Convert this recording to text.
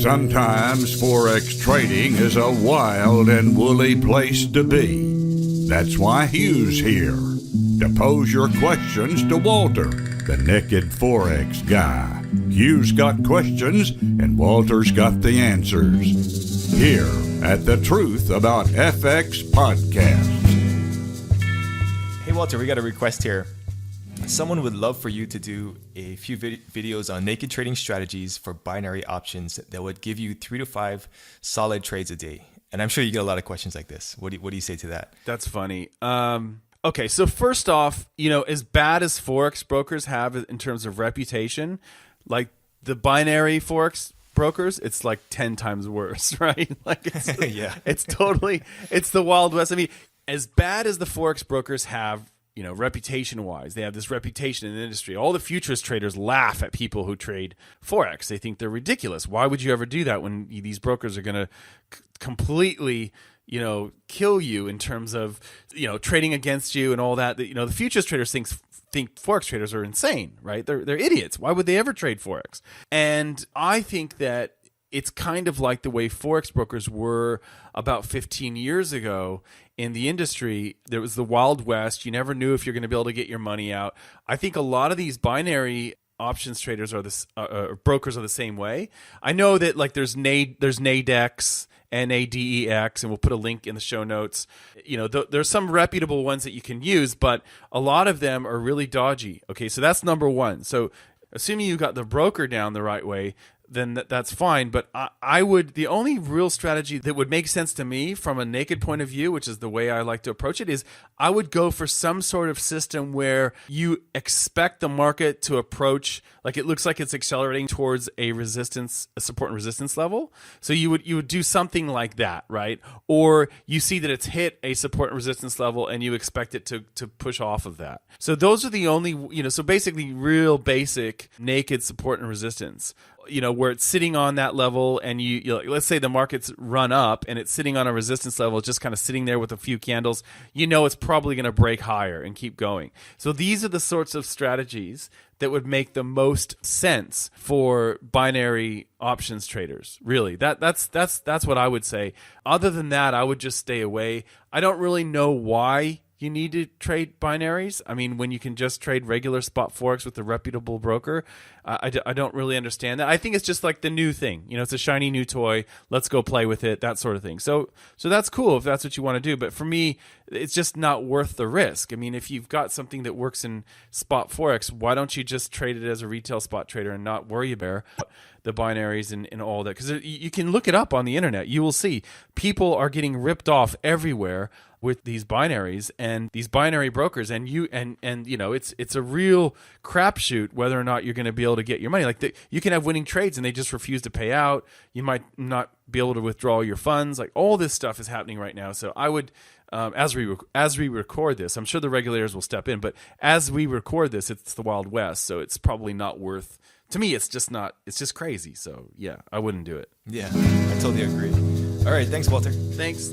Sometimes Forex trading is a wild and woolly place to be. That's why Hugh's here, to pose your questions to Walter, the naked Forex guy. Hugh's got questions, and Walter's got the answers. Here at the Truth About FX podcast. Hey Walter, we got a request here. Someone would love for you to do a few videos on naked trading strategies for binary options that would give you 3 to 5 solid trades a day. And I'm sure you get a lot of questions like this. What do you say to that? That's funny. Okay, so first off, as bad as Forex brokers have in terms of reputation, like the binary Forex brokers, it's like 10 times worse, right? Like it's, yeah. it's the Wild West. I mean, as bad as the Forex brokers have, reputation-wise, they have this reputation in the industry. All the futures traders laugh at people who trade Forex. They think they're ridiculous. Why would you ever do that when these brokers are going to completely, kill you in terms of, trading against you and all that? The futures traders think Forex traders are insane, right? They're idiots. Why would they ever trade Forex? And I think that it's kind of like the way Forex brokers were about 15 years ago in the industry. There was the Wild West. You never knew if you're going to be able to get your money out. I think a lot of these binary options traders are brokers are the same way. I know that like there's Nadex, Nadex, and we'll put a link in the show notes. There's some reputable ones that you can use, but a lot of them are really dodgy. Okay, so that's number one. So assuming you got the broker down the right way, then that's fine. But the only real strategy that would make sense to me from a naked point of view, which is the way I like to approach it, is I would go for some sort of system where you expect the market to approach, like it looks like it's accelerating towards a support and resistance level. So you would do something like that, right? Or you see that it's hit a support and resistance level and you expect it to push off of that. So those are the only, so basically real basic naked support and resistance. Where it's sitting on that level, and let's say the market's run up and it's sitting on a resistance level, just kind of sitting there with a few candles, it's probably going to break higher and keep going. So these are the sorts of strategies that would make the most sense for binary options traders. Really, that's what I would say. Other than that, I would just stay away. I don't really know why you need to trade binaries. I mean, when you can just trade regular spot Forex with a reputable broker, I don't really understand that. I think it's just like the new thing. It's a shiny new toy. Let's go play with it, that sort of thing. So that's cool if that's what you want to do. But for me, it's just not worth the risk. I mean, if you've got something that works in spot Forex, why don't you just trade it as a retail spot trader and not worry about the binaries and all that? Because you can look it up on the internet. You will see people are getting ripped off everywhere with these binaries and these binary brokers, and it's a real crapshoot whether or not you're going to be able to get your money. Like you can have winning trades and they just refuse to pay out. You might not be able to withdraw your funds. Like all this stuff is happening right now. So I would, as we record this, I'm sure the regulators will step in, but as we record this, it's the Wild West, so it's probably not worth. To me, it's just crazy. So yeah, I wouldn't do it. Yeah, I totally agree. All right, thanks, Walter. Thanks.